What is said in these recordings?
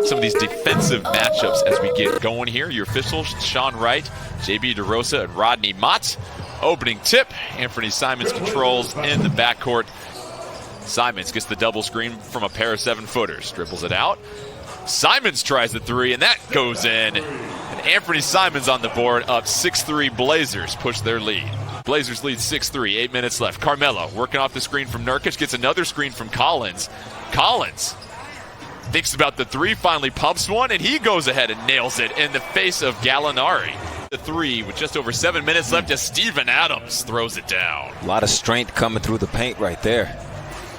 some of these defensive matchups as we get going here. Your officials, Sean Wright, JB DeRosa, and Rodney Mott. Opening tip, Anthony Simons controls in the backcourt. Simons gets the double screen from a pair of 7-footers, dribbles it out. Simons tries the three, and that goes in. And Anthony Simons on the board, up 6-3. Blazers push their lead. Blazers lead 6-3, 8 minutes left. Carmelo working off the screen from Nurkic, gets another screen from Collins. Collins thinks about the three, finally pumps one, and he goes ahead and nails it in the face of Gallinari. The three with just over 7 minutes left as Steven Adams throws it down. A lot of strength coming through the paint right there.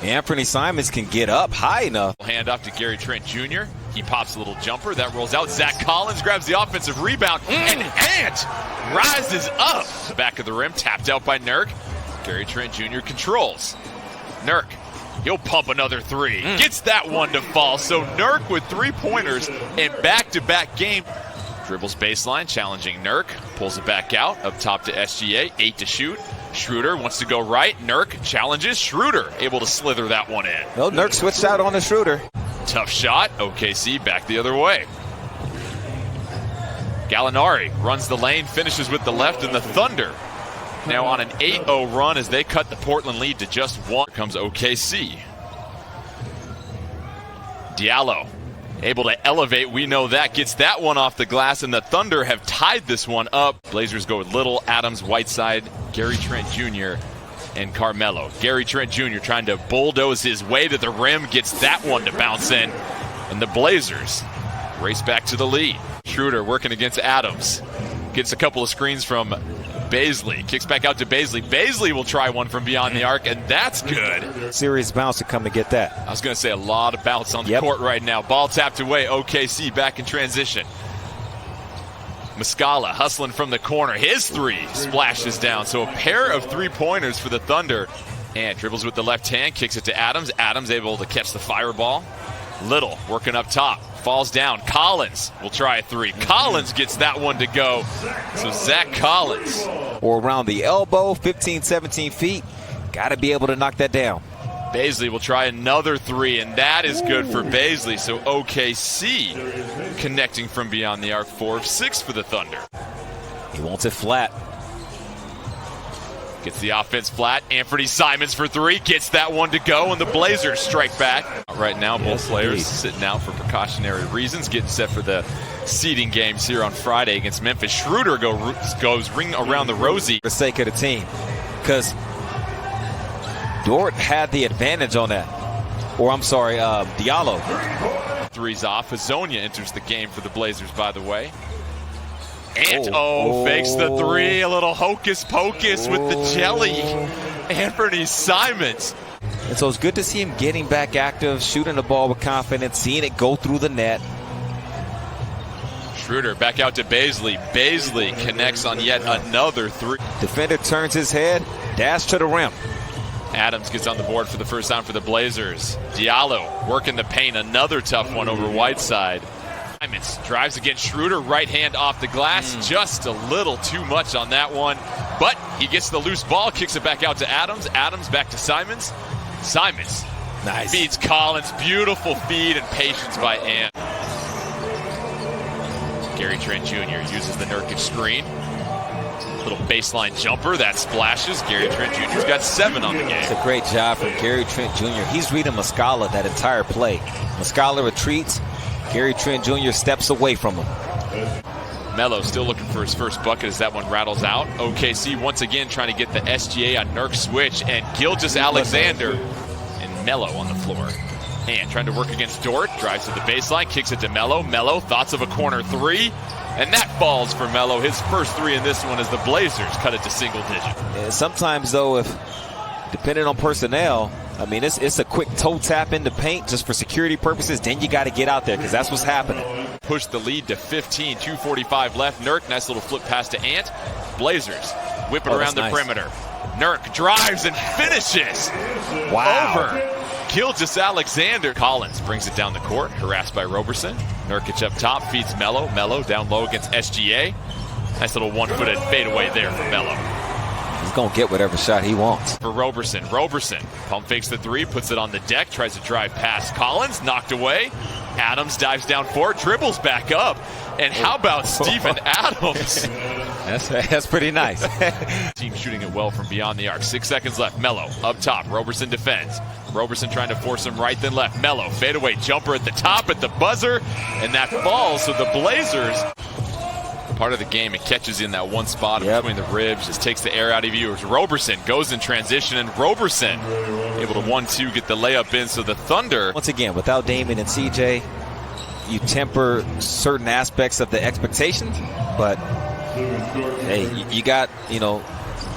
Anthony Simons can get up high enough. Hand off to Gary Trent Jr. He pops a little jumper. That rolls out. Zach Collins grabs the offensive rebound. And Ant rises up. Back of the rim, tapped out by Nurk. Gary Trent Jr. controls. Nurk, he'll pump another three. Gets that one to fall. So Nurk with 3-pointers in back-to-back game. Dribbles baseline, challenging Nurk. Pulls it back out. Up top to SGA. 8 to shoot. Schroeder wants to go right. Nurk challenges. Schroeder able to slither that one in. Well, Nurk switched out on the Schroeder. Tough shot. OKC back the other way. Gallinari runs the lane, finishes with the left, and the Thunder now on an 8-0 run as they cut the Portland lead to just 1. Here comes OKC. Diallo able to elevate, we know that. Gets that one off the glass, and the Thunder have tied this one up. Blazers go with Little, Adams, Whiteside, Gary Trent Jr., and Carmelo. Gary Trent Jr. trying to bulldoze his way to the rim, gets that one to bounce in, and the Blazers race back to the lead. Schroeder working against Adams. Gets a couple of screens from Baisley. Kicks back out to Baisley. Baisley will try one from beyond the arc, and that's good. Serious bounce to come to get that. I was going to say a lot of bounce on the court right now. Ball tapped away. OKC back in transition. Muscala hustling from the corner. His three splashes down. So a pair of 3-pointers for the Thunder. And dribbles with the left hand. Kicks it to Adams. Adams able to catch the fireball. Little working up top. Falls down. Collins will try a three. Collins gets that one to go. So Zach Collins. Or around the elbow, 15, 17 feet. Got to be able to knock that down. Baisley will try another three, and that is good for Baisley. So OKC connecting from beyond the arc. 4 of 6 for the Thunder. He wants it flat. Gets the offense flat. Anthony Simons for 3. Gets that one to go, and the Blazers strike back. Right now, both players sitting out for precautionary reasons, getting set for the seeding games here on Friday against Memphis. Schroeder goes ring around the rosy. For the sake of the team, because Dort had the advantage on that. Or I'm sorry, Diallo. Three's off. Hazonia enters the game for the Blazers, by the way. And fakes the three. A little hocus pocus with the jelly. Anthony Simons. And so it's good to see him getting back active, shooting the ball with confidence, seeing it go through the net. Schroeder back out to Baisley. Baisley connects on yet another three. Defender turns his head, dash to the rim. Adams gets on the board for the first time for the Blazers. Diallo working the paint. Another tough one over Whiteside. Simons drives against Schroeder, right hand off the glass. Just a little too much on that one. But he gets the loose ball, kicks it back out to Adams. Adams back to Simons. Simons feeds Collins. Beautiful feed and patience by Ant. Gary Trent Jr. uses the Nurkic screen. Little baseline jumper that splashes. Gary Trent Jr.'s got 7 on the game. It's a great job from Gary Trent Jr. He's reading Muscala that entire play. Muscala retreats. Gary Trent Jr. steps away from him. Melo still looking for his first bucket as that one rattles out. OKC once again trying to get the SGA on Nurk switch, and Gilgeous-Alexander and Melo on the floor. And trying to work against Dort, drives to the baseline, kicks it to Melo. Melo, thoughts of a corner three, and that falls for Melo. His first 3 in this one as the Blazers cut it to single digit. Sometimes though, depending on personnel, I mean, it's a quick toe tap in the paint just for security purposes. Then you got to get out there because that's what's happening. Push the lead to 15, 2:45 left. Nurk, nice little flip pass to Ant. Blazers whip it around the perimeter. Nurk drives and finishes. Over Gilgeous-Alexander. Collins brings it down the court, harassed by Roberson. Nurkic up top, feeds Melo. Melo down low against SGA. Nice little one-footed fadeaway there for Melo. He's going to get whatever shot he wants. For Roberson. Roberson pump fakes the 3, puts it on the deck, tries to drive past Collins, knocked away. Adams dives down 4, dribbles back up. And how about Steven Adams? That's pretty nice. Team shooting it well from beyond the arc. 6 seconds left. Mello up top. Roberson defends. Roberson trying to force him right then left. Mello fadeaway jumper at the top at the buzzer. And that falls. So the Blazers, part of the game, it catches you in that one spot between the ribs, just takes the air out of you. Roberson goes in transition, and Roberson able to 1-2 get the layup in. So the Thunder, once again, without Damon and CJ, you temper certain aspects of the expectations, but hey, you got,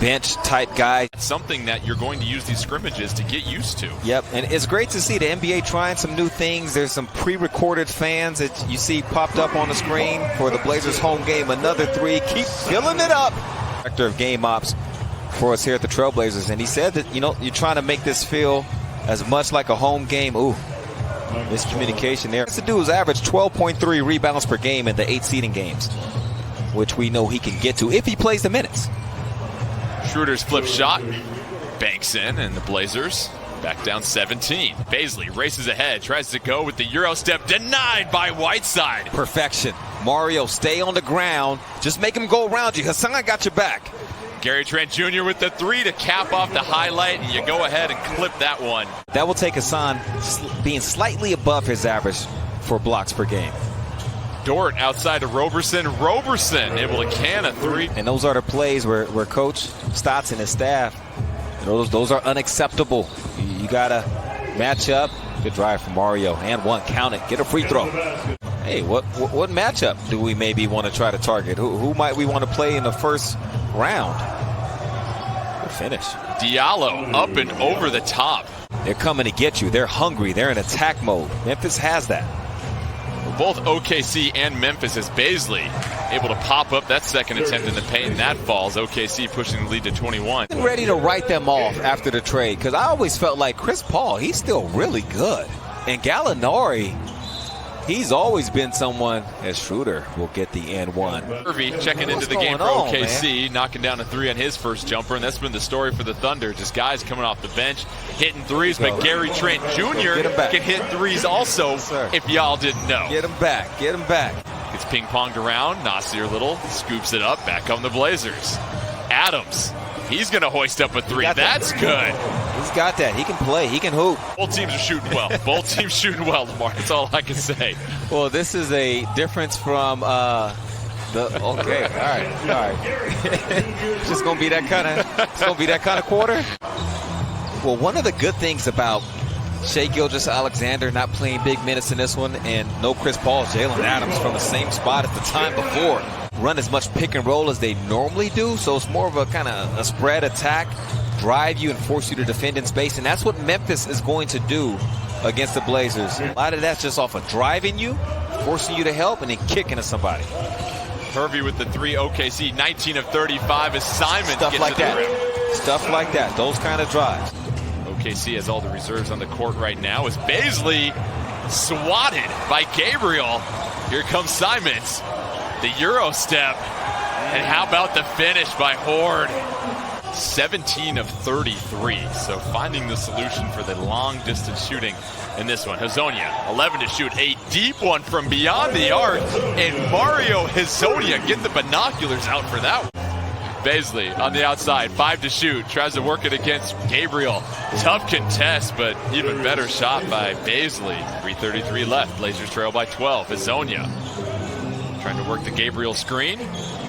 bench type guy. Something that you're going to use these scrimmages to get used to. Yep, and it's great to see the NBA trying some new things. There's some pre-recorded fans that you see popped up on the screen for the Blazers home game. Another 3, keep filling it up. Director of game ops for us here at the Trailblazers, and he said that, you're trying to make this feel as much like a home game. Ooh, miscommunication there. This dude has averaged 12.3 rebounds per game in the 8 seeding games, which we know he can get to if he plays the minutes. Schroeder's flip shot banks in, and the Blazers back down 17. Baisley races ahead, tries to go with the Euro step, denied by Whiteside. Perfection. Mario, stay on the ground. Just make him go around you. Hassan got your back. Gary Trent Jr. with the 3 to cap off the highlight, and you go ahead and clip that one. That will take Hassan being slightly above his average for blocks per game. Dort outside of Roberson. Roberson able to can a 3. And those are the plays where Coach Stotts and his staff, those are unacceptable. You got to match up. Good drive from Mario. And 1, count it. Get a free throw. Hey, what matchup do we maybe want to try to target? Who might we want to play in the first round? Good finish. Diallo up and over the top. They're coming to get you. They're hungry. They're in attack mode. Memphis has that. Both OKC and Memphis, as Baisley able to pop up that second attempt in the paint, and that falls. OKC pushing the lead to 21. I'm ready to write them off after the trade, because I always felt like Chris Paul, he's still really good. And Gallinari, he's always been someone, as Schroeder will get the N1. Irvy checking into the game for OKC, knocking down a 3 on his first jumper, and that's been the story for the Thunder. Just guys coming off the bench, hitting 3s, but Gary Trent Jr. can hit 3s also, if y'all didn't know. Get him back, get him back. It's ping-ponged around, Nasir Little scoops it up, back on the Blazers. Adams, he's going to hoist up a 3. That's good. He's got that. He can play. He can hoop. Both teams are shooting well. Both teams shooting well, Lamar. That's all I can say. Well, this is a difference from okay, all right. It's just gonna be that kind of. It's gonna be that kind of quarter. Well, one of the good things about Shai Gilgeous-Alexander not playing big minutes in this one, and no Chris Paul, Jalen Adams from the same spot as the time before, run as much pick and roll as they normally do. So it's more of a kind of a spread attack, drive you and force you to defend in space, and that's what Memphis is going to do against the Blazers. A lot of that's just off of driving you, forcing you to help, and then kicking to somebody. Hervey with the 3, OKC 19 of 35 as Simon Stuff gets like to the rim. Stuff like that, those kind of drives. OKC has all the reserves on the court right now as Baisley swatted by Gabriel. Here comes Simons, the Euro step, and how about the finish by Horde? 17 of 33, so finding the solution for the long distance shooting in this one. Hazonia 11 to shoot, a deep one from beyond the arc, and Mario Hazonia, get the binoculars out for that one. Baisley on the outside, 5 to shoot, tries to work it against Gabriel. Tough contest, but even better shot by Baisley. 3:33 left, Blazers trail by 12. Hazonia trying to work the Gabriel screen.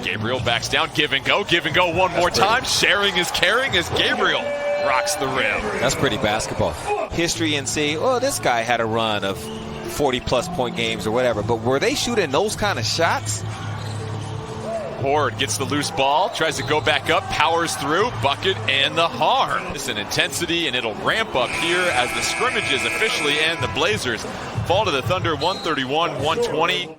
Gabriel backs down, give and go one more time. Sharing is caring as Gabriel rocks the rim. That's pretty basketball. History and see, oh, this guy had a run of 40-plus point games or whatever, but were they shooting those kind of shots? Horde gets the loose ball, tries to go back up, powers through, bucket, and the harm. It's an intensity, and it'll ramp up here as the scrimmages officially end. The Blazers fall to the Thunder 131-120.